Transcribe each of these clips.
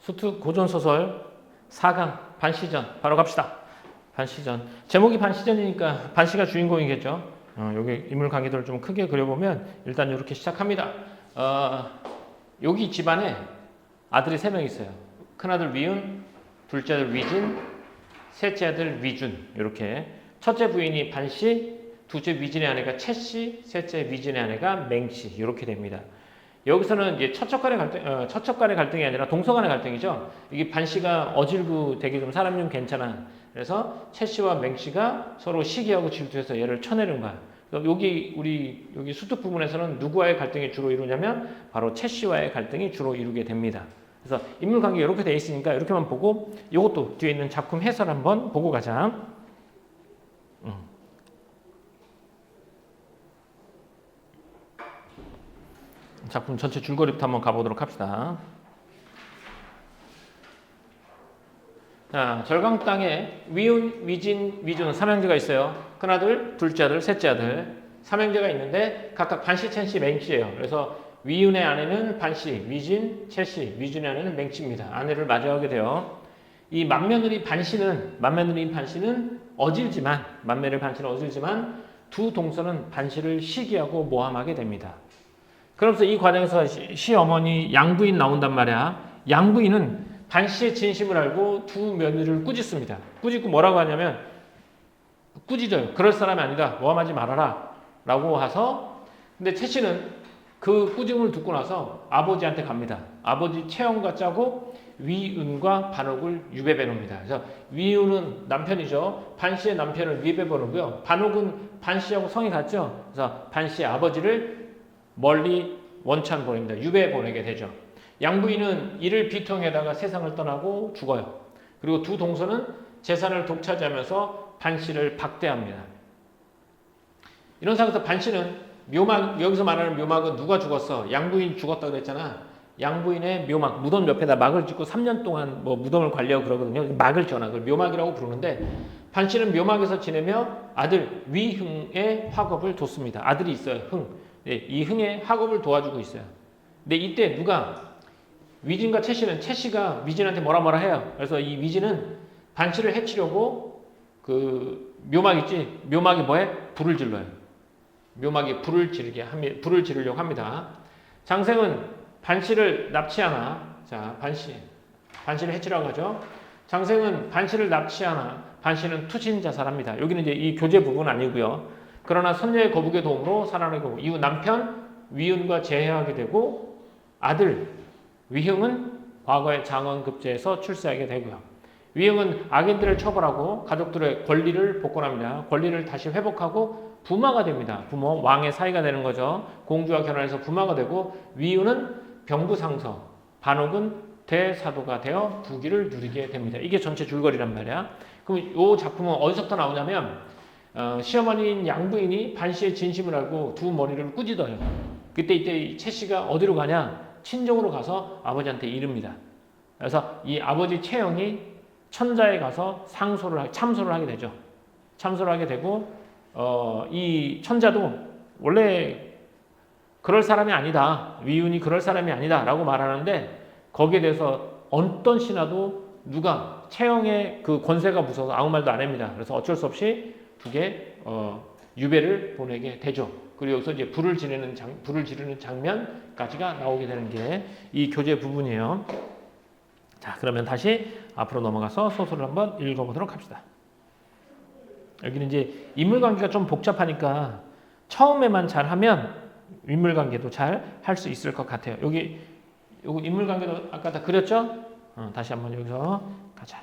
수특 고전소설 4강 반시전 바로 갑시다. 반시전. 제목이 반시전이니까 반시가 주인공이겠죠. 여기 인물 관계들을 좀 크게 그려보면 일단 이렇게 시작합니다. 여기 집안에 아들이 3명 있어요. 큰아들 위은, 둘째 아들 위진, 셋째 아들 위준. 이렇게 첫째 부인이 반씨, 둘째 위진의 아내가 채씨, 셋째 위진의 아내가 맹씨. 이렇게 됩니다. 여기서는 이제 처척간의 갈등이 아니라 동서간의 갈등이죠. 이게 반씨가 어질고 되게 좀 사람 좀 괜찮아. 그래서 채씨와 맹씨가 서로 시기하고 질투해서 얘를 쳐내는 거야. 여기 수특 부분에서는 누구와의 갈등이 주로 이루냐면 바로 채씨와의 갈등이 주로 이루게 됩니다. 그래서 인물 관계 이렇게 돼 있으니까 이렇게만 보고 이것도 뒤에 있는 작품 해설 한번 보고 가자. 작품 전체 줄거리부터 한번 가보도록 합시다. 자, 절강 땅에 위운, 위진, 위준 삼형제가 있어요. 큰아들, 둘째 아들, 셋째 아들. 삼형제가 있는데 각각 반씨, 채씨, 맹씨예요. 그래서 위운의 아내는 반씨, 위진, 채씨, 위준의 아내는 맹씨입니다. 아내를 맞이하게 돼요. 이 맏며느리 반씨는 어질지만 두 동서는 반씨를 시기하고 모함하게 됩니다. 그러면서 이 과정에서 시어머니 양부인 나온단 말이야. 양부인은 반씨의 진심을 알고 두 며느리를 꾸짖습니다. 꾸짖고 뭐라고 하냐면 꾸짖어요. 그럴 사람이 아니다. 모함하지 말아라. 라고 해서 근데 채씨는 그 꾸짖음을 듣고 나서 아버지한테 갑니다. 아버지 채영과 짜고 위은과 반옥을 유배해 놓습니다. 그래서 위은은 남편이죠. 반씨의 남편을 유배해 놓고요. 반옥은 반씨하고 성이 같죠. 그래서 반씨의 아버지를 멀리 원천 보냅니다. 유배 보내게 되죠. 양부인은 이를 비통에다가 세상을 떠나고 죽어요. 그리고 두 동서는 재산을 독차지하면서 반씨를 박대합니다. 이런 상황에서 반씨는 묘막, 여기서 말하는 묘막은 누가 죽었어? 양부인 죽었다고 그랬잖아. 양부인의 묘막, 무덤 옆에다 막을 짓고 3년 동안 뭐 무덤을 관리하고 그러거든요. 막을 지어놔. 그걸 묘막이라고 부르는데 반씨는 묘막에서 지내며 아들 위흥의 학업을 돕습니다. 아들이 있어요. 흥. 네, 이 흥의 학업을 도와주고 있어요. 근데 이때 누가 위진과 채씨가 위진한테 뭐라 해요. 그래서 이 위진은 반씨를 해치려고 그 묘막 있지? 묘막이 뭐해? 불을 질러요. 묘막이 불을 지르려고 합니다. 장생은 반씨를 납치하나, 자, 반씨를 해치려고 하죠. 장생은 반씨를 납치하나, 반씨는 투신자살합니다. 여기는 이제 이 교제 부분 아니고요. 그러나 선녀의 거북의 도움으로 살아나고 이후 남편 위은과 재회하게 되고 아들 위흥은 과거의 장원급제에서 출세하게 되고요. 위흥은 악인들을 처벌하고 가족들의 권리를 복권합니다. 권리를 다시 회복하고 부마가 됩니다. 부모, 왕의 사이가 되는 거죠. 공주와 결혼해서 부마가 되고 위운은 병부상서, 반옥은 대사도가 되어 부귀를 누리게 됩니다. 이게 전체 줄거리란 말이야. 그럼 이 작품은 어디서부터 나오냐면 시어머니인 양부인이 반씨의 진심을 알고 두 머리를 꾸짖어요. 이때 채씨가 어디로 가냐? 친정으로 가서 아버지한테 이릅니다. 그래서 이 아버지 채영이 천자에 가서 참소를 하게 되죠. 참소를 하게 되고 이 천자도 원래 그럴 사람이 아니다. 위운이 그럴 사람이 아니다. 라고 말하는데 거기에 대해서 어떤 신하도 누가 채영의 그 권세가 무서워서 아무 말도 안 합니다. 그래서 어쩔 수 없이 유배를 보내게 되죠. 그리고 여기서 이제 불을 지르는 장면까지가 나오게 되는 게 이 교재 부분이에요. 자, 그러면 다시 앞으로 넘어가서 소설을 한번 읽어보도록 합시다. 여기는 이제 인물관계가 좀 복잡하니까 처음에만 잘하면 인물관계도 잘 할 수 있을 것 같아요. 여기 인물관계도 아까 다 그렸죠? 다시 한번 여기서 가자.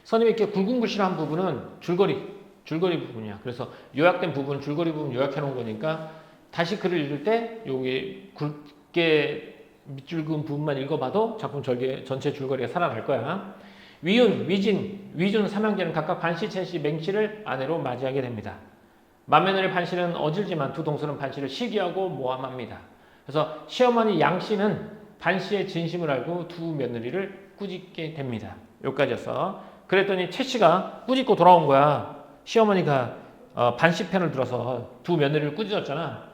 선생님이 이렇게 굵은글씨한 부분은 줄거리 부분이야. 그래서 요약된 부분, 줄거리 부분 요약해 놓은 거니까 다시 글을 읽을 때 여기 굵게 밑줄근 부분만 읽어봐도 작품 전체 줄거리가 살아날 거야. 위운, 위준 삼형제는 각각 반씨, 채씨, 맹씨를 아내로 맞이하게 됩니다. 맏며느리 반씨는 어질지만 두 동서는 반씨를 시기하고 모함합니다. 그래서 시어머니 양씨는 반씨의 진심을 알고 두 며느리를 꾸짖게 됩니다. 여기까지였어. 그랬더니 채씨가 꾸짖고 돌아온 거야. 시어머니가 반씨 편을 들어서 두 며느리를 꾸짖었잖아.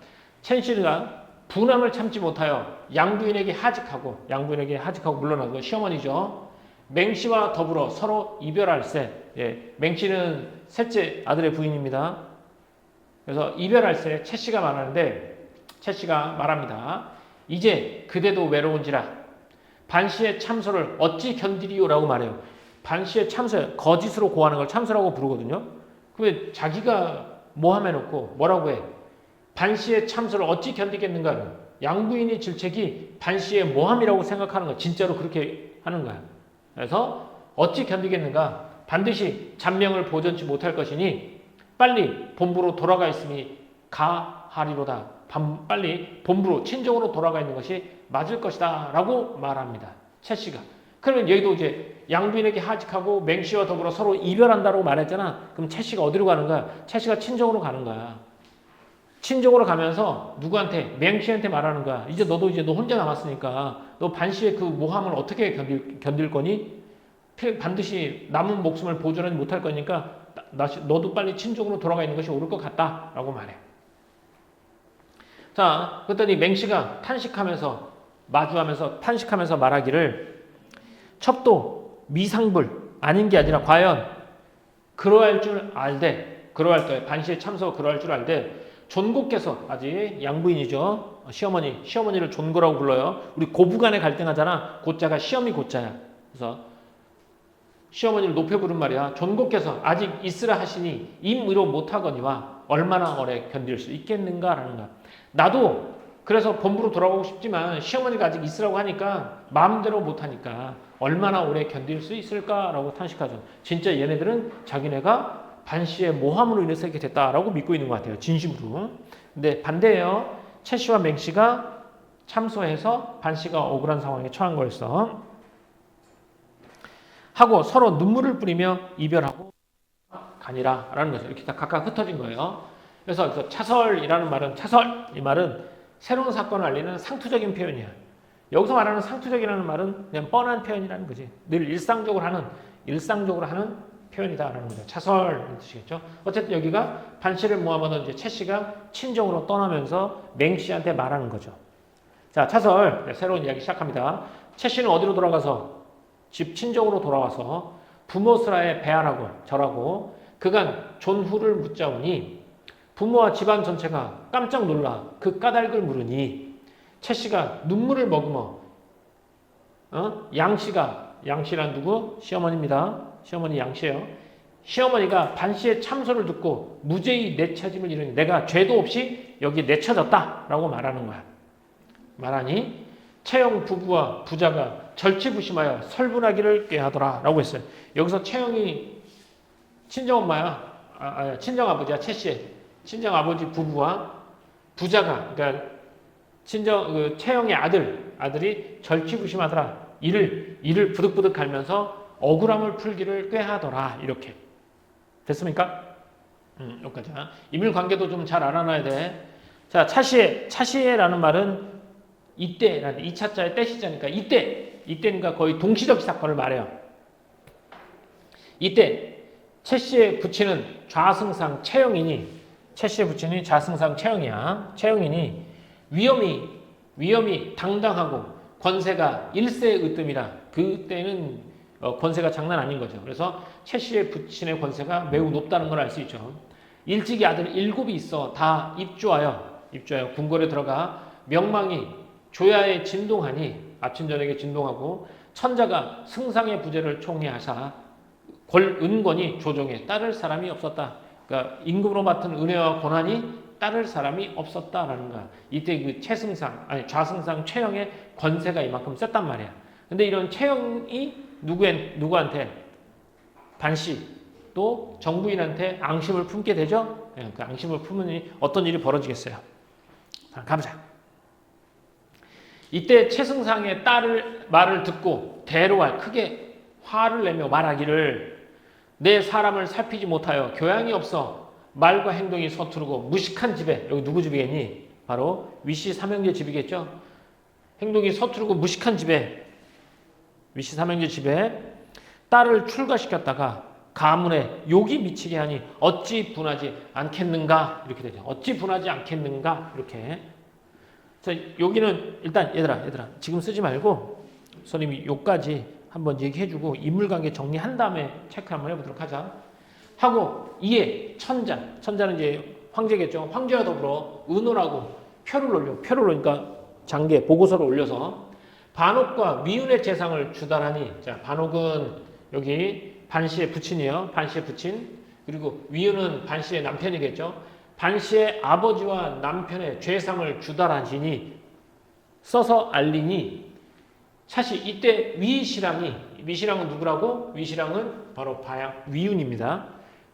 채씨가 분함을 참지 못하여 양부인에게 하직하고 물러나고 시어머니죠. 맹씨와 더불어 서로 이별할세. 예, 맹씨는 셋째 아들의 부인입니다. 그래서 이별할세 채씨가 말하는데 채씨가 말합니다. 이제 그대도 외로운지라 반씨의 참소를 어찌 견디리요라고 말해요. 반씨의 참소, 거짓으로 고하는 걸 참소라고 부르거든요. 그왜 자기가 모함해놓고 뭐라고 해? 반씨의 참소를 어찌 견디겠는가? 양부인의 질책이 반씨의 모함이라고 생각하는 거야. 진짜로 그렇게 하는 거야. 그래서 어찌 견디겠는가? 반드시 잔명을 보존치 못할 것이니 빨리 본부로 돌아가 있으니 가하리로다. 빨리 본부로 친정으로 돌아가 있는 것이 맞을 것이다 라고 말합니다. 채씨가. 그러면 여기도 이제 양부인에게 하직하고 맹씨와 더불어 서로 이별한다고 말했잖아. 그럼 채씨가 어디로 가는 거야? 채씨가 친정으로 가는 거야. 친정으로 가면서 누구한테? 맹씨한테 말하는 거야. 이제 너 혼자 남았으니까 너 반씨의 그 모함을 어떻게 견딜 거니? 반드시 남은 목숨을 보존하지 못할 거니까 너도 빨리 친정으로 돌아가 있는 것이 옳을 것 같다 라고 말해. 자, 그랬더니 맹씨가 탄식하면서 말하기를 첩도 미상불 아닌 게 아니라 과연 그러할 줄 알되 반씨의 참소가 그러할 줄 알되 존고께서 아직 양부인이죠. 시어머니를 존고라고 불러요. 우리 고부간에 갈등하잖아. 고자가 시어미 고자야. 그래서 시어머니를 높여 부른 말이야. 존고께서 아직 있으라 하시니 임의로 못하거니와 얼마나 오래 견딜 수 있겠는가라는 거야. 나도 그래서 본부로 돌아가고 싶지만 시어머니가 아직 있으라고 하니까 마음대로 못하니까 얼마나 오래 견딜 수 있을까라고 탄식하죠. 진짜 얘네들은 자기네가 반씨의 모함으로 인해서 이렇게 됐다라고 믿고 있는 것 같아요. 진심으로. 근데 반대예요. 채씨와 맹씨가 참소해서 반씨가 억울한 상황에 처한 거였어. 하고 서로 눈물을 뿌리며 이별하고 가니라 라는 거죠. 이렇게 다 각각 흩어진 거예요. 그래서 차설이라는 말은 이 말은 새로운 사건을 알리는 상투적인 표현이야. 여기서 말하는 상투적이라는 말은 그냥 뻔한 표현이라는 거지. 늘 일상적으로 하는 표현이다라는 거죠. 차설의 뜻이겠죠. 어쨌든 여기가 반씨를 모함하던 이제 채씨가 친정으로 떠나면서 맹씨한테 말하는 거죠. 자, 차설 새로운 이야기 시작합니다. 채씨는 어디로 돌아가서 집 친정으로 돌아와서 부모스라에 배안하고 절하고 그간 존후를 묻자오니 부모와 집안 전체가 깜짝 놀라 그 까닭을 물으니 채씨가 눈물을 머금어 양씨란 누구? 시어머니입니다. 시어머니 양씨예요. 시어머니가 반씨의 참소를 듣고 무죄히 내쳐짐을 이루니 내가 죄도 없이 여기 내쳐졌다라고 말하는 거야. 말하니 채영 부부와 부자가 절치부심하여 설분하기를 꾀하더라 라고 했어요. 여기서 채영이 친정엄마야. 친정아버지야. 채씨의 친정아버지 부부와 부자가 그러니까 채영의 아들이 절치부심하더라. 이를 부득부득 갈면서 억울함을 풀기를 꾀하더라. 이렇게 됐습니까? 여기까지. 인물관계도 좀 잘 알아놔야 돼. 자, 차시에라는 말은 이때라는 2차자의 때시자니까 이때니까 거의 동시적 사건을 말해요. 이때 채씨의 부친은 좌승상 채영이니 채씨의 부친이 좌승상 채영이야. 채영이니 위엄이 당당하고 권세가 일세의 으뜸이라 그때는 권세가 장난 아닌 거죠. 그래서 채씨의 부친의 권세가 매우 높다는 걸 알 수 있죠. 일찍이 아들 7이 있어 다 입주하여 궁궐에 들어가 명망이 조야에 진동하니 아침 저녁에 진동하고 천자가 승상의 부재를 총리하사 은권이 조정에 따를 사람이 없었다. 그러니까 임금으로 맡은 은혜와 권한이 따를 사람이 없었다라는 거야. 이때 그 좌승상 채영의 권세가 이만큼 셌단 말이야. 근데 이런 채영이 누구한테? 반씨 또 정부인한테 앙심을 품게 되죠. 그 앙심을 품으니 어떤 일이 벌어지겠어요. 자, 가보자. 이때 채승상의 말을 듣고 대로할 크게 화를 내며 말하기를 내 사람을 살피지 못하여 교양이 없어 말과 행동이 서투르고 무식한 집에 여기 누구 집이겠니? 바로 위씨 삼형제 집이겠죠. 행동이 서투르고 무식한 집에 위씨 삼형제 집에 딸을 출가시켰다가 가문에 욕이 미치게 하니 어찌 분하지 않겠는가 이렇게 되죠. 어찌 분하지 않겠는가 이렇게 그래서 여기는 일단 얘들아 지금 쓰지 말고 선생님이 요까지 한번 얘기해주고 인물관계 정리한 다음에 체크 한번 해보도록 하자. 하고 이에 천자는 이제 황제겠죠. 황제와 더불어 은호라고 표를 올리니까 장계 보고서를 올려서 반옥과 위운의 재상을 주달하니, 자 반옥은 여기 반씨의 부친이에요. 반씨의 부친. 그리고 위운은 반씨의 남편이겠죠. 반씨의 아버지와 남편의 죄상을 주달하시니 써서 알리니 사실 이때 위신랑은 누구라고? 위신랑은 바로 위운입니다.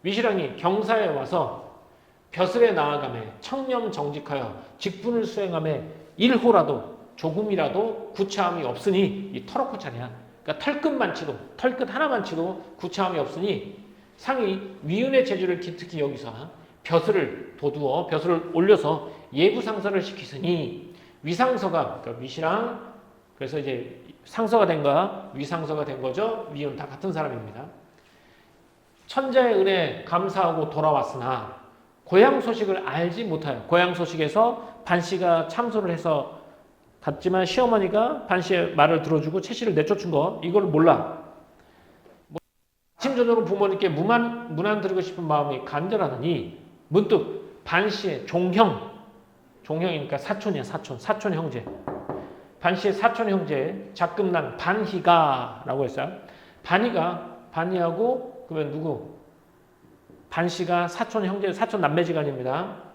위신랑이 경사에 와서 벼슬에 나아가매 청렴정직하여 직분을 수행하매 일호라도 조금이라도 구차함이 없으니, 이 터놓고 차냐, 그러니까 털끝 하나만 치도 구차함이 없으니 상이 위운의 재주를 기특히 여기서 벼슬을 도두어 벼슬을 올려서 예부상서를 시키으니 위상서가, 그러니까 위시랑, 그래서 이제 상서가 된가 위상서가 된 거죠. 위운 다 같은 사람입니다. 천자의 은혜 감사하고 돌아왔으나 고향 소식을 알지 못하여, 고향 소식에서 반씨가 참소를 해서 갔지만 시어머니가 반씨의 말을 들어주고 채씨를 내쫓은 거, 이걸 몰라. 아침 저녁으로 부모님께 문안 드리고 싶은 마음이 간절하더니 문득 반씨의 종형이니까 사촌이야, 사촌 형제. 반씨의 사촌 형제 작금난 반희가라고 했어요. 반희하고 그러면 누구? 반씨가 사촌 형제, 사촌 남매지간입니다.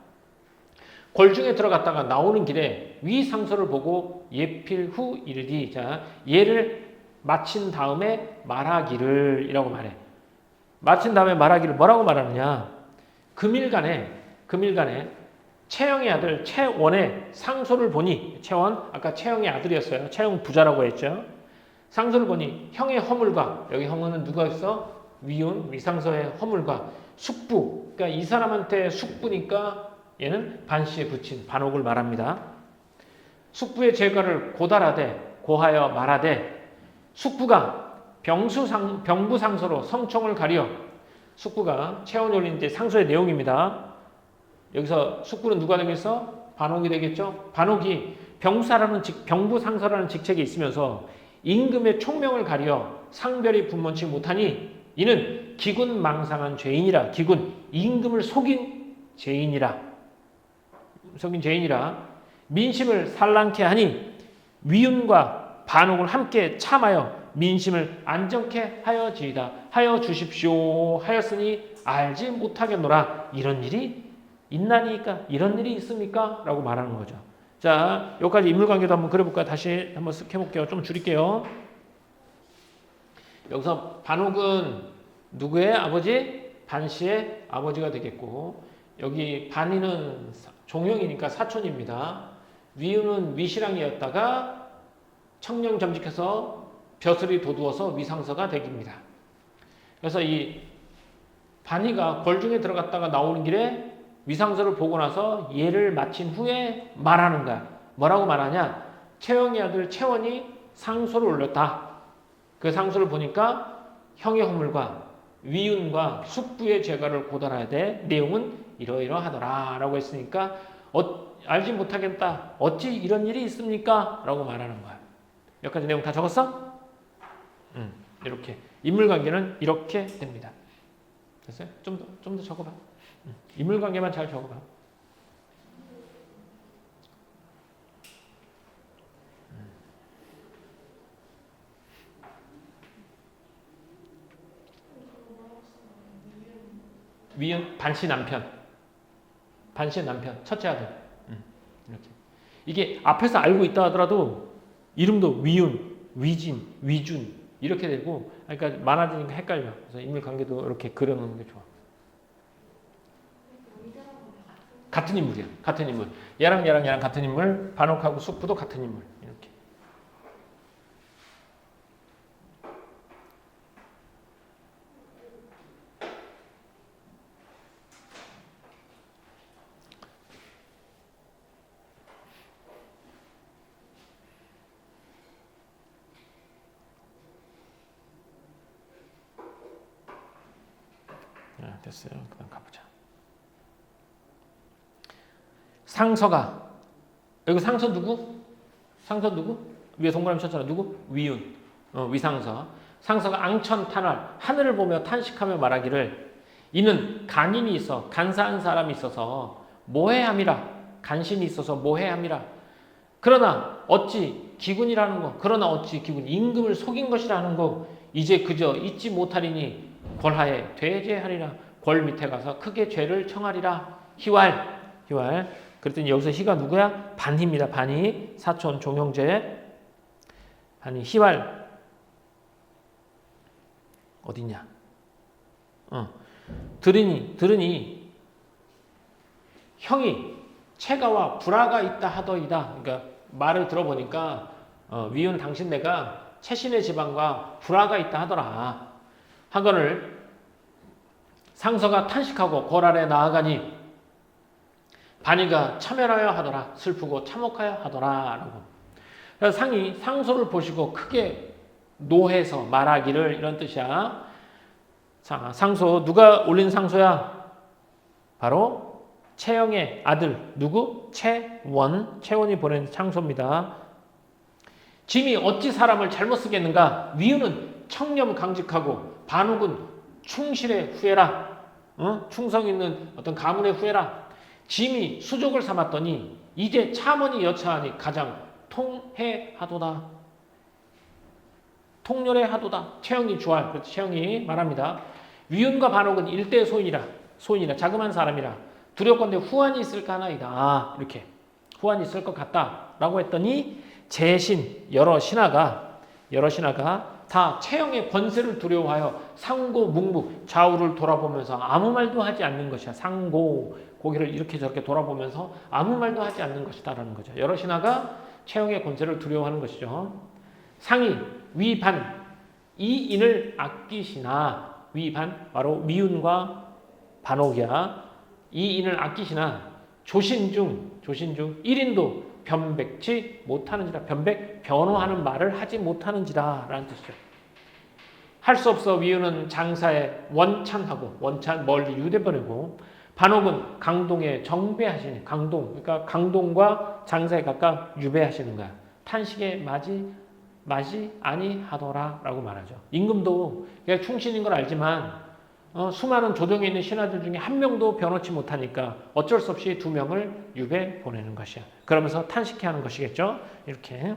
골중에 들어갔다가 나오는 길에 위상서를 보고 예필 후 이르디, 자 예를 마친 다음에 말하기를 이라고 말해. 마친 다음에 말하기를 뭐라고 말하느냐? 금일간에 채영의 아들 채원의 상소를 보니, 채원 아까 채영의 아들이었어요. 채영 부자라고 했죠. 상소를 보니 형의 허물과, 여기 형은 누가 있어? 위운, 위상서의 허물과 숙부, 그러니까 이 사람한테 숙부니까 얘는 반씨의 부친 반옥을 말합니다. 숙부의 죄가를 고하여 말하되 숙부가 병부상서로 성총을 가려, 숙부가 채원이 올린 이제 상소의 내용입니다. 여기서 숙부는 누가 되겠어? 반옥이 되겠죠. 반옥이 병부상서라는 직책이 있으면서 임금의 총명을 가려 상별이 분mon치 못하니 이는 기군망상한 죄인이라, 임금을 속인 죄인이라 민심을 산란케 하니 위운과 반옥을 함께 참하여 민심을 안정케 하여 주십시오 하였으니 알지 못하겠노라. 이런 일이 있나니까, 이런 일이 있습니까? 라고 말하는 거죠. 자, 여기까지 인물관계도 한번 그려볼까요? 다시 한번 쓱 해볼게요. 좀 줄일게요. 여기서 반옥은 누구의 아버지? 반씨의 아버지가 되겠고, 여기 반이는 종형이니까 사촌입니다. 위운은 위시랑이었다가 청렴정직해서 벼슬이 도두어서 위상서가 되깁니다. 그래서 이 반이가 골중에 들어갔다가 나오는 길에 위상서를 보고 나서 예를 마친 후에 말하는 거야. 뭐라고 말하냐? 채영의 아들 채원이 상소를 올렸다. 그 상소를 보니까 형의 허물과 위운과 숙부의 죄가를 고달해야 돼. 내용은 이러이러하더라 라고 했으니까 알지 못하겠다. 어찌 이런 일이 있습니까? 라고 말하는 거야. 여기까지 내용 다 적었어? 이렇게 인물관계는 이렇게 됩니다. 됐어요? 좀 더 적어봐. 인물관계만 잘 적어봐. 위은 반씨 남편, 첫째 아들. 이렇게. 이게 앞에서 알고 있다 하더라도 이름도 위운, 위진, 위준 이렇게 되고, 그러니까 많아지니까 헷갈려. 그래서 인물관계도 이렇게 그려놓는 게 좋아. 같은 인물이야. 같은 인물. 얘랑 같은 인물. 반옥하고 숙부도 같은 인물. 이렇게. 됐어요. 그다음 가보자. 상서가 여기 상서 누구? 상서 누구? 위에 동그라미 쳤잖아. 누구? 위운. 위상서. 상서가 앙천탄활 하늘을 보며 탄식하며 말하기를 이는 간인이 있어 간사한 사람이 있어서 모해함이라. 간신이 있어서 모해함이라. 그러나 어찌 기군이라는 거. 그러나 어찌 기군. 임금을 속인 것이라는 거. 이제 그저 잊지 못하리니 권하에 되제하리라. 궐 밑에 가서 크게 죄를 청하리라. 희왈. 그랬더니 여기서 희가 누구야? 반희입니다. 반희. 사촌 종영제. 반희. 희왈. 어딨냐? 들으니 형이 체가와 불화가 있다 하더이다. 그러니까 말을 들어보니까 위은 당신 내가 채신의 지방과 불화가 있다 하더라. 하거늘 상서가 탄식하고 골 아래 나아가니 반이가 참여하여 하더라. 슬프고 참혹하여 하더라. 라고. 그래서 상이 상소를 보시고 크게 노해서 말하기를 이런 뜻이야. 자, 상소 누가 올린 상소야? 바로 채영의 아들 누구? 채원이 보낸 상소입니다. 짐이 어찌 사람을 잘못 쓰겠는가? 위은은 청렴 강직하고 반욱은 충실의 후예라. 충성 있는 어떤 가문의 후예라. 짐이 수족을 삼았더니 이제 차원이 여차하니 가장 통해하도다. 통렬해하도다. 채영이 주할. 그래서 채영이 말합니다. 위은과 반옥은 일대 소인이라 자그만 사람이라 두렵건대 후환이 있을까 하나이다. 이렇게 후환이 있을 것 같다라고 했더니 제신 여러 신하가 다 채영의 권세를 두려워하여 상고 묵묵 좌우를 돌아보면서 아무 말도 하지 않는 것이야. 상고 고개를 이렇게 저렇게 돌아보면서 아무 말도 하지 않는 것이다라는 거죠. 여러 신하가 채영의 권세를 두려워하는 것이죠. 상이 위반 이 인을 아끼시나. 위반 바로 미운과 반옥이야. 이 인을 아끼시나 조신중 1인도 변백치 못하는지라. 변호하는 말을 하지 못하는지라 라는 뜻이죠. 할 수 없어 위은은 장사에 원찬하고 멀리 유대 보내고 반옥은 강동에 정배하시니 그러니까 강동과 장사에 가까운 유배하시는 거야. 탄식에 맞이 아니하더라 라고 말하죠. 임금도 충신인 걸 알지만 수많은 조정에 있는 신하들 중에 한 명도 변호치 못하니까 어쩔 수 없이 2명을 유배 보내는 것이야. 그러면서 탄식해 하는 것이겠죠. 이렇게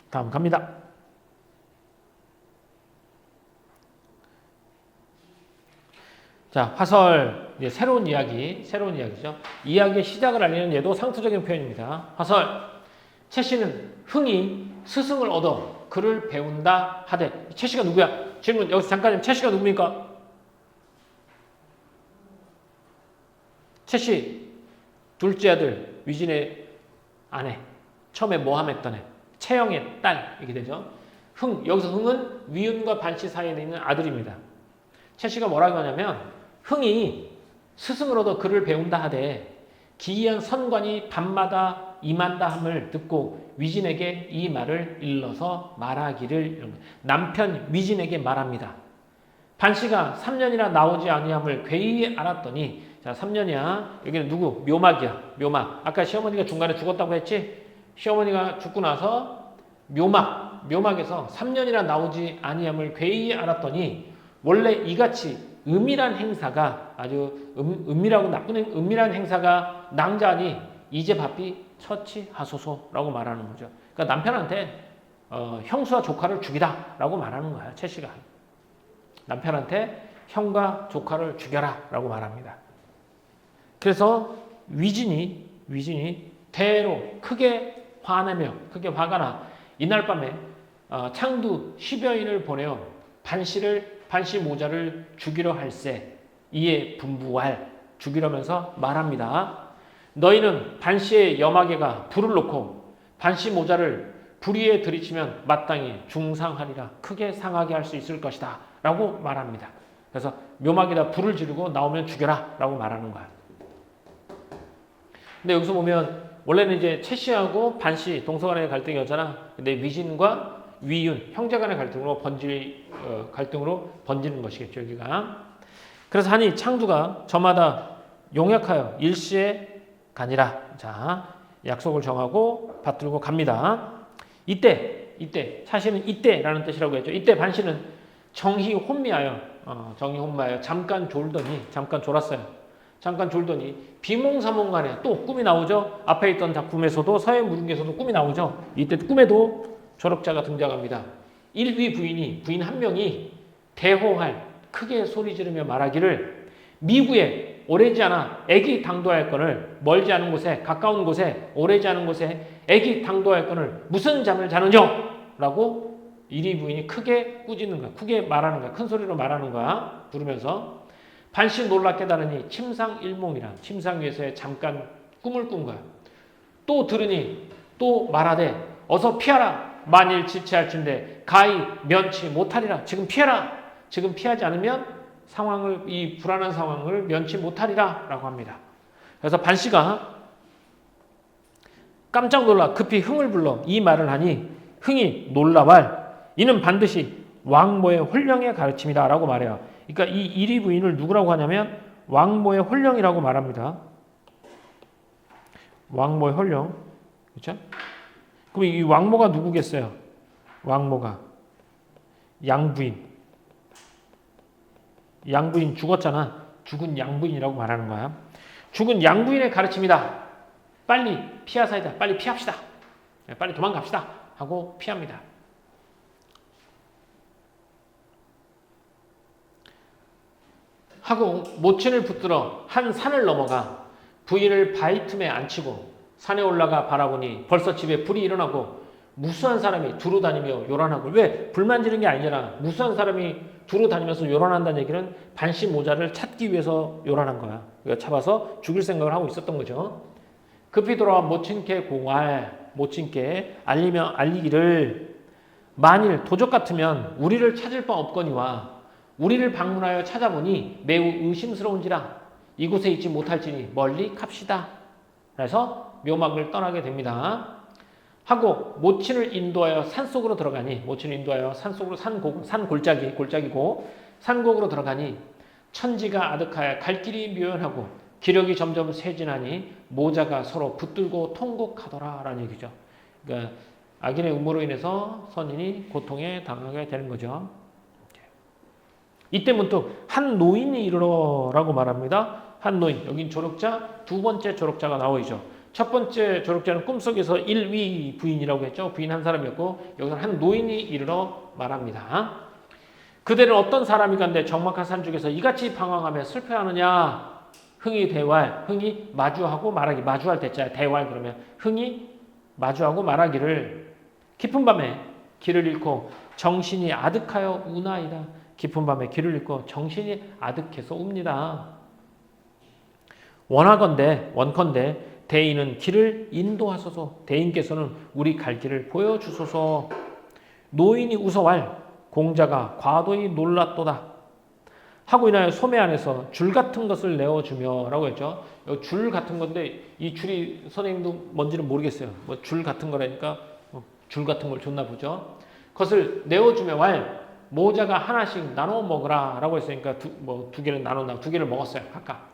다음 갑니다. 자, 화설. 이제 새로운 이야기죠. 이야기의 시작을 알리는 얘도 상투적인 표현입니다. 화설. 채씨는 흥이 스승을 얻어 그를 배운다 하되. 채씨가 누구야? 질문 여기서 잠깐. 채씨가 누굽니까? 채씨 둘째 아들 위진의 아내, 처음에 모함했던 애, 채영의 딸 이렇게 되죠. 여기서 흥은 위은과 반씨 사이에 있는 아들입니다. 채씨가 뭐라고 하냐면 흥이 스승을 얻어 그를 배운다 하되 기이한 선관이 밤마다 임한다 함을 듣고 위진에게 이 말을 일러서 말하기를. 남편 위진에게 말합니다. 반씨가 3년이나 나오지 아니함을 괴히 알았더니. 자, 3년이야. 여기는 누구? 묘막이야. 묘막. 아까 시어머니가 중간에 죽었다고 했지? 시어머니가 죽고 나서 묘막에서 3년이나 나오지 아니함을 괴히 알았더니 원래 이같이 은밀한 행사가 아주 은밀하고 나쁜 은밀한 행사가 낭자니 이제 바삐 처치하소서라고 말하는 거죠. 그러니까 남편한테 형수와 조카를 죽이다라고 말하는 거야. 채씨가 남편한테 형과 조카를 죽여라라고 말합니다. 그래서 위진이 대로 크게 화가 나 이날 밤에 창두 10여인을 보내어 반씨 모자를 죽이려 할세. 이에 분부할 죽이려면서 말합니다. 너희는 반씨의 염하게가 불을 놓고 반씨 모자를 불 위에 들이치면 마땅히 중상하리라. 크게 상하게 할 수 있을 것이다 라고 말합니다. 그래서 묘막에다 불을 지르고 나오면 죽여라 라고 말하는 거야. 근데 여기서 보면 원래는 이제 채씨하고 반씨 동서간의 갈등이었잖아. 근데 위진과 위윤 형제 간의 갈등으로 번지는 것이겠죠. 여기가. 그래서 하니 창두가 저마다 용약하여 일시에 가니라. 자, 약속을 정하고 받들고 갑니다. 이때 사실은 이때라는 뜻이라고 했죠. 이때 반시는 정히 혼미하여 잠깐 졸았어요. 잠깐 졸더니 비몽사몽간에 또 꿈이 나오죠. 앞에 있던 작품에서도 서해무릉에서도 꿈이 나오죠. 이때 꿈에도 조력자가 등장합니다. 부인 한 명이 대호할 크게 소리 지르며 말하기를 미구에 오래지 않아 애기 당도할 건을 멀지 않은 곳에 가까운 곳에 오래지 않은 곳에 애기 당도할 건을 무슨 잠을 자느냐 라고 일위 부인이 크게 꾸짖는 거야. 크게 말하는 거야. 큰 소리로 말하는 거야. 부르면서 반시 놀라 깨달으니 침상일몽이라 침상 위에서 잠깐 꿈을 꾼 거야. 또 들으니 또 말하되 어서 피하라. 만일 지체할진대 가히 면치 못하리라. 지금 피해라. 지금 피하지 않으면 이 불안한 상황을 면치 못하리라 라고 합니다. 그래서 반시가 깜짝 놀라 급히 흥을 불러 이 말을 하니 흥이 놀라왈 이는 반드시 왕모의 혼령의 가르침이다 라고 말해요. 그러니까 이 일위 부인을 누구라고 하냐면 왕모의 혼령이라고 말합니다. 왕모의 혼령. 그렇죠? 그럼 이 왕모가 누구겠어요? 왕모가 양부인. 양부인 죽었잖아. 죽은 양부인이라고 말하는 거야. 죽은 양부인의 가르침이다. 빨리 피하사이다. 빨리 피합시다. 빨리 도망갑시다. 하고 피합니다. 하고 모친을 붙들어 한 산을 넘어가 부인을 바위 틈에 앉히고 산에 올라가 바라보니 벌써 집에 불이 일어나고 무수한 사람이 두루 다니며 요란하고 왜 불만 지른 게 아니라 무수한 사람이 두루 다니면서 요란한다는 얘기는 반시 모자를 찾기 위해서 요란한 거야. 그러니까 잡아서 죽일 생각을 하고 있었던 거죠. 급히 돌아와 모친께 모친께 알리기를 만일 도적 같으면 우리를 찾을 바 없거니와 우리를 방문하여 찾아보니 매우 의심스러운지라 이곳에 있지 못할지니 멀리 갑시다. 그래서 묘막을 떠나게 됩니다. 하고 모친을 인도하여 산속으로 들어가니 골짜기고 산곡으로 들어가니 천지가 아득하여 갈 길이 묘연하고 기력이 점점 쇠진하니 모자가 서로 붙들고 통곡하더라 라는 얘기죠. 그러니까 악인의 음모로 인해서 선인이 고통에 당하게 되는 거죠. 이때 문득 한 노인이 이르러라고 말합니다. 한 노인, 여긴 조력자, 두 번째 조력자가 나오죠. 첫 번째 조력자는 꿈속에서 일위 부인이라고 했죠. 부인 한 사람이었고 여기서는 한 노인이 이르러 말합니다. 그대는 어떤 사람이간데 적막한 산중에서 이같이 방황하며 슬퍼하느냐. 흥이 마주하고 말하기. 마주할 때자야 대활 그러면 흥이 마주하고 말하기를 깊은 밤에 길을 잃고 정신이 아득하여 우나이다. 깊은 밤에 길을 잃고 정신이 아득해서 웁니다. 원컨대 대인은 길을 인도하소서. 대인께서는 우리 갈 길을 보여주소서. 노인이 웃어왈 공자가 과도히 놀랐도다. 하고 인하여 소매 안에서 줄 같은 것을 내어주며 라고 했죠. 줄 같은 건데 이 줄이 선생님도 뭔지는 모르겠어요. 뭐 줄 같은 거라니까 줄 같은 걸 줬나 보죠. 그것을 내어주며 왈 모자가 하나씩 나눠 먹으라 라고 했으니까 두 개를 나눈다. 두 개를 먹었어요. 각각.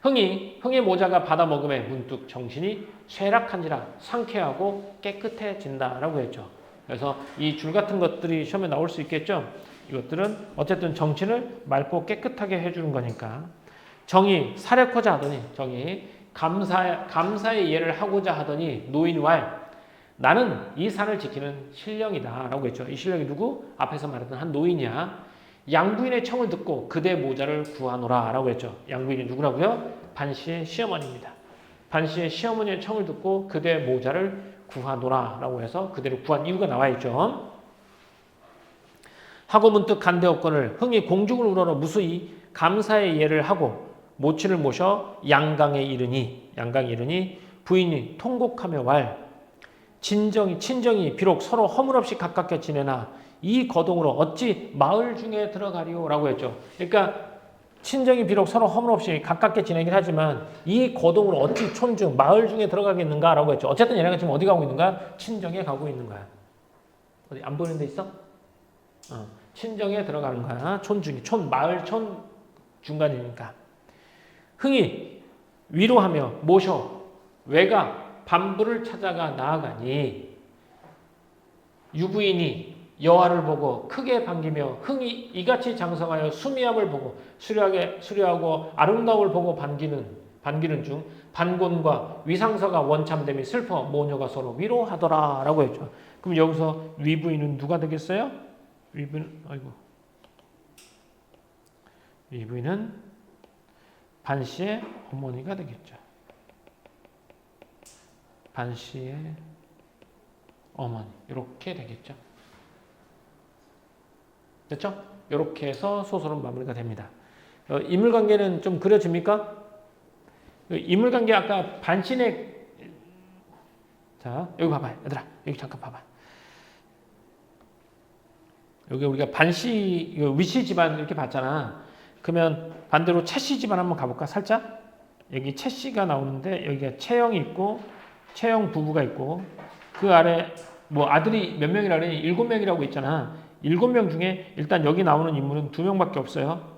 흥의 모자가 받아 먹음에 문득 정신이 쇠락한지라 상쾌하고 깨끗해진다 라고 했죠. 그래서 이 줄 같은 것들이 시험에 나올 수 있겠죠. 이것들은 어쨌든 정신을 맑고 깨끗하게 해주는 거니까. 정이 사력하자 하더니 정이 감사의 예를 하고자 하더니 노인왈 나는 이 산을 지키는 신령이다 라고 했죠. 이 신령이 누구? 앞에서 말했던 한 노인이야. 양부인의 청을 듣고 그대 모자를 구하노라 라고 했죠. 양부인이 누구라고요? 반시의 시어머니입니다. 반시의 시어머니의 청을 듣고 그대 모자를 구하노라 라고 해서 그대를 구한 이유가 나와 있죠. 하고 문득 간대업건을 흥이 공중을 우러러 무수히 감사의 예를 하고 모친을 모셔 양강에 이르니 부인이 통곡하며 왈 친정이 비록 서로 허물없이 가깝게 지내나 이 거동으로 어찌 마을 중에 들어가리오 라고 했죠. 그러니까 친정이 비록 서로 허물없이 가깝게 지내긴 하지만 이 거동으로 어찌 촌중 마을 중에 들어가겠는가 라고 했죠. 어쨌든 얘네가 지금 어디 가고 있는가? 친정에 가고 있는 거야. 어디 안 보이는 데 있어? 친정에 들어가는 거야. 마을 촌 중간이니까. 흥이 위로하며 모셔 외가 반부를 찾아가 나아가니 유부인이 여호와를 보고 크게 반기며 흥이 이같이 장성하여 수미함을 보고 수려하고 아름다움을 보고 반기는 중 반곤과 위상서가 원참됨이 슬퍼 모녀가 서로 위로하더라 라고 했죠. 그럼 여기서 위부인은 누가 되겠어요? 위부인은 반씨의 어머니가 되겠죠. 반씨의 어머니 이렇게 되겠죠. 됐죠? 이렇게 해서 소설은 마무리가 됩니다. 인물관계는 좀 그려집니까? 인물관계 아까 반신의 자 여기 봐봐요. 얘들아 여기 잠깐 봐봐. 여기 우리가 반씨 위씨 집안 이렇게 봤잖아. 그러면 반대로 채씨 집안 한번 가볼까? 살짝 여기 채씨가 나오는데 여기가 채영이 있고 채영 부부가 있고 그 아래 뭐 아들이 몇 명이라 그러니 7명이라고 있잖아. 7명 중에 일단 여기 나오는 인물은 2명밖에 없어요.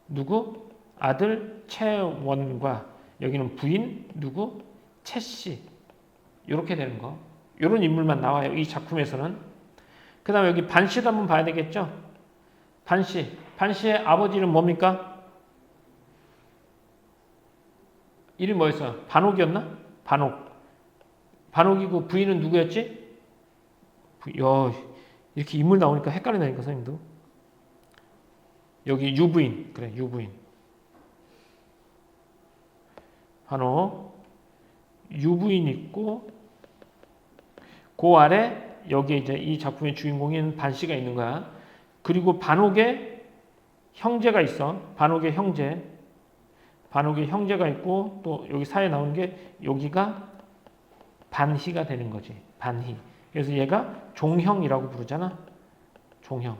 누구? 아들 채원과 여기는 부인 누구? 채씨. 이렇게 되는 거. 이런 인물만 나와요. 이 작품에서는. 그 다음에 여기 반씨도 한번 봐야 되겠죠. 반씨. 반씨의 아버지는 뭡니까? 이름이 뭐였어? 반옥이었나? 반옥. 반옥이고 부인은 누구였지? 이렇게 인물 나오니까 헷갈린다니까 선생님도. 여기 유부인. 그래 유부인. 반옥. 유부인 있고 그 아래 여기에 이제 이 작품의 주인공인 반씨가 있는 거야. 그리고 반옥의 형제가 있어. 반옥의 형제가 있고 또 여기 사이에 나오는 게 여기가 반희가 되는 거지. 반희. 그래서 얘가 종형이라고 부르잖아. 종형,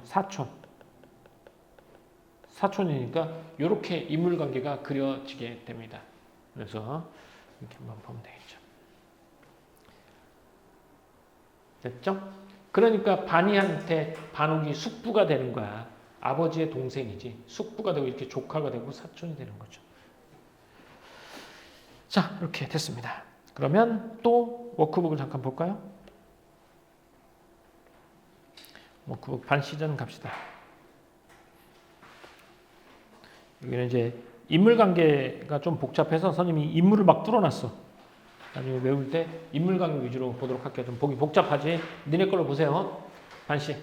사촌이니까 이렇게 인물관계가 그려지게 됩니다. 그래서 이렇게 한번 보면 되겠죠. 됐죠? 그러니까 반희한테 반옥이 숙부가 되는 거야. 아버지의 동생이지. 숙부가 되고 이렇게 조카가 되고 사촌이 되는 거죠. 자, 이렇게 됐습니다. 그러면 또 워크북을 잠깐 볼까요? 워크북 반시전 갑시다. 여기는 이제 인물관계가 좀 복잡해서 선생님이 인물을 막 뚫어놨어. 나중에 외울 때 인물관계 위주로 보도록 할게요. 좀 보기 복잡하지? 니네 걸로 보세요. 반씨.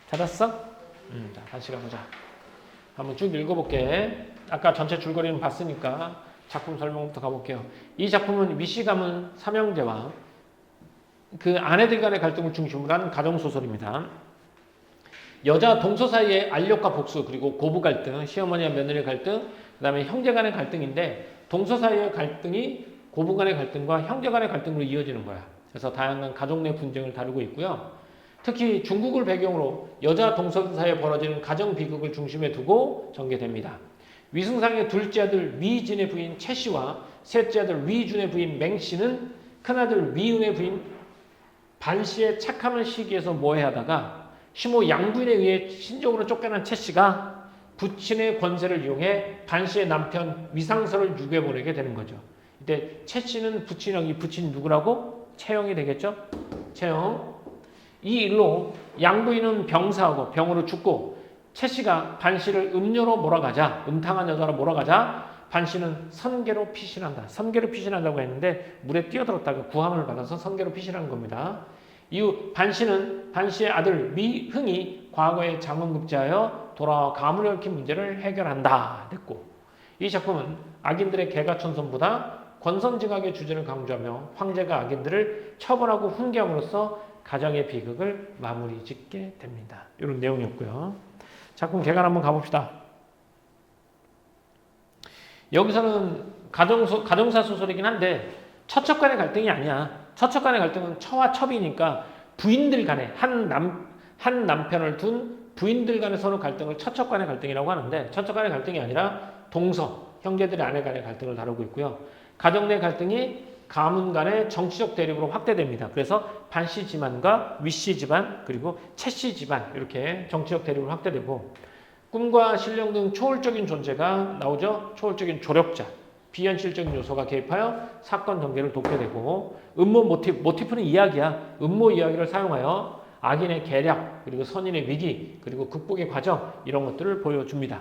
찾았어? 자, 반씨가 보자. 한번 쭉 읽어볼게. 아까 전체 줄거리는 봤으니까 작품 설명부터 가볼게요. 이 작품은 위씨 가문 삼형제와 그 아내들 간의 갈등을 중심으로 한 가정소설입니다. 여자 동서 사이의 알력과 복수, 그리고 고부 갈등, 시어머니와 며느리 갈등, 그 다음에 형제 간의 갈등인데 동서 사이의 갈등이 고부 간의 갈등과 형제 간의 갈등으로 이어지는 거야. 그래서 다양한 가족 내 분쟁을 다루고 있고요. 특히 중국을 배경으로 여자 동서 사이에 벌어지는 가정 비극을 중심에 두고 전개됩니다. 위승상의 둘째 아들 위진의 부인 채씨와 셋째 아들 위준의 부인 맹씨는 큰아들 위은의 부인 반씨의 착함을 시기해서 모해하다가 시모 양부인에 의해 신적으로 쫓겨난 채씨가 부친의 권세를 이용해 반씨의 남편 위상서를 유괴보내게 되는 거죠. 이때 채씨는 부친형이 부친 누구라고? 채영이 되겠죠? 채영. 이 일로 양부인은 병사하고 병으로 죽고 채씨가 반씨를 음녀로 몰아가자, 음탕한 여자로 몰아가자 반씨는 선계로 피신한다. 선계로 피신한다고 했는데 물에 뛰어들었다가 구함을 받아서 선계로 피신한 겁니다. 이후 반씨는 반씨의 아들 미흥이 과거에 장원급제하여 돌아와 가문을 얽힌 문제를 해결한다 됐고, 이 작품은 악인들의 개가천선보다 권선징악의 주제를 강조하며 황제가 악인들을 처벌하고 훈계함으로써 가정의 비극을 마무리 짓게 됩니다. 이런 내용이었고요. 작품 개간 한번 가봅시다. 여기서는 가정사 소설이긴 한데 처척 간의 갈등이 아니야. 처척 간의 갈등은 처와 첩이니까 부인들 간의 한 남편을 둔 부인들 간의 서로 갈등을 처척 간의 갈등이라고 하는데, 처척 간의 갈등이 아니라 동서, 형제들의 아내 간의 갈등을 다루고 있고요. 가정 내 갈등이 가문 간의 정치적 대립으로 확대됩니다. 그래서 반씨 집안과 위씨 집안 그리고 채씨 집안 이렇게 정치적 대립으로 확대되고, 꿈과 신령 등 초월적인 존재가 나오죠. 초월적인 조력자, 비현실적인 요소가 개입하여 사건 전개를 돕게 되고 음모 모티프는 이야기야. 음모 이야기를 사용하여 악인의 계략 그리고 선인의 위기 그리고 극복의 과정 이런 것들을 보여줍니다.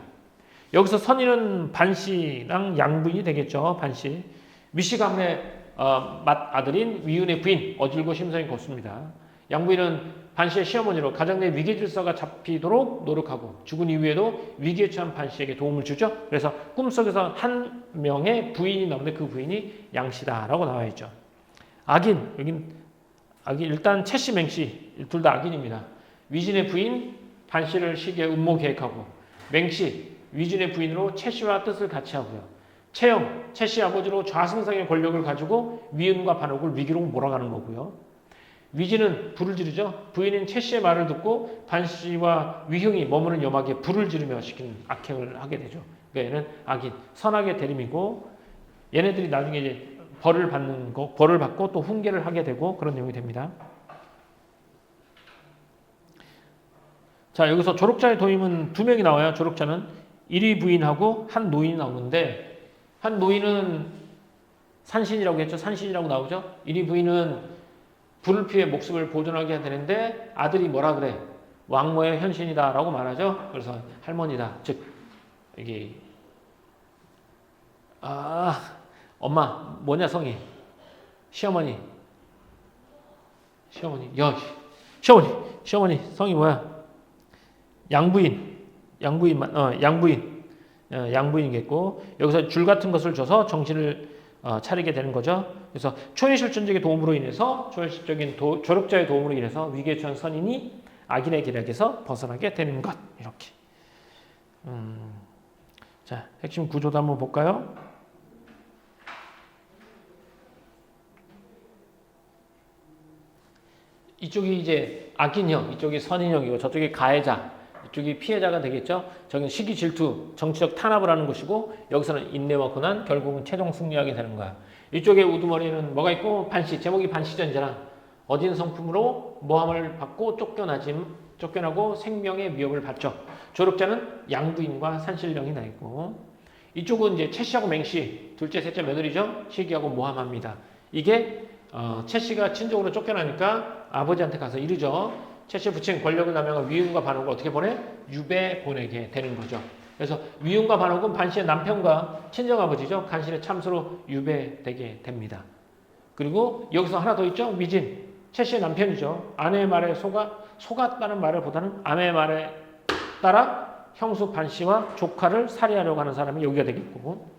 여기서 선인은 반씨랑 양부인이 되겠죠. 반씨. 위씨 가문의 맏아들인 위은의 부인 어질고 심성이 곱습니다. 양부인은 반씨의 시어머니로 가정 내 위기 질서가 잡히도록 노력하고 죽은 이후에도 위기에 처한 반씨에게 도움을 주죠. 그래서 꿈속에서 한 명의 부인이 나오는데 그 부인이 양씨다라고 나와 있죠. 악인, 여긴 악인 일단 채씨, 맹씨 둘 다 악인입니다. 위진의 부인 반씨를 시기에 음모 계획하고 맹씨, 위진의 부인으로 채씨와 뜻을 같이 하고요. 채영, 채씨 아버지로 좌승상의 권력을 가지고 위은과 반옥을 위기로 몰아가는 거고요. 위진은 불을 지르죠. 부인인 채씨의 말을 듣고 반씨와 위흉이 머무는 염막에 불을 지르며 시키는 악행을 하게 되죠. 그러니까 얘는 악인, 선악의 대림이고 얘네들이 나중에 이제 벌을 받고 또 훈계를 하게 되고 그런 내용이 됩니다. 자, 여기서 조력자의 도임은 두 명이 나와요. 조력자는 1위 부인하고 한 노인이 나오는데 한 노인은 산신이라고 했죠. 산신이라고 나오죠. 1위 부인은 불을 피해 목숨을 보존하게 해야 되는데 아들이 뭐라 그래? 왕모의 현신이다라고 말하죠. 그래서 할머니다. 즉 이게 엄마 뭐냐 성이? 시어머니. 시어머니 성이 뭐야? 양부인이겠고 여기서 줄 같은 것을 줘서 정신을 차리게 되는 거죠. 그래서 초현실전적의 도움으로 인해서 초현실적인 조력자의 도움으로 인해서 위기에 처한 선인이 악인의 계략에서 벗어나게 되는 것 이렇게. 자, 핵심 구조도 한번 볼까요? 이쪽이 이제 악인형, 이쪽이 선인형이고 저쪽이 가해자, 이쪽이 피해자가 되겠죠. 저기는 시기 질투, 정치적 탄압을 하는 것이고 여기서는 인내와 고난, 결국은 최종 승리하게 되는 거야. 이쪽에 우두머리는 뭐가 있고 반시, 제목이 반시전이잖아. 어진 성품으로 모함을 받고 쫓겨나고 생명의 위협을 받죠. 조력자는 양부인과 산신령이 나 있고 이쪽은 이제 채씨하고 맹씨, 둘째, 셋째 며느리죠. 시기하고 모함합니다. 이게 채씨가 친족으로 쫓겨나니까 아버지한테 가서 이르죠. 채씨 부친 권력을 남용한 위은과 반옥을 어떻게 보내? 유배 보내게 되는 거죠. 그래서 위은과 반옥은 반씨의 남편과 친정아버지죠. 간신의 참수로 유배되게 됩니다. 그리고 여기서 하나 더 있죠. 위진, 채씨의 남편이죠. 아내의 말에 속았다는 말을 보다는 아내의 말에 따라 형수 반씨와 조카를 살해하려고 하는 사람이 여기가 되겠고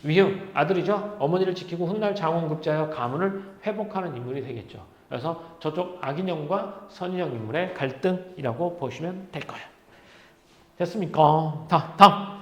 위흥, 아들이죠. 어머니를 지키고 훗날 장원급제하여 가문을 회복하는 인물이 되겠죠. 그래서 저쪽 악인형과 선인형 인물의 갈등이라고 보시면 될 거예요. 됐습니까? 다음.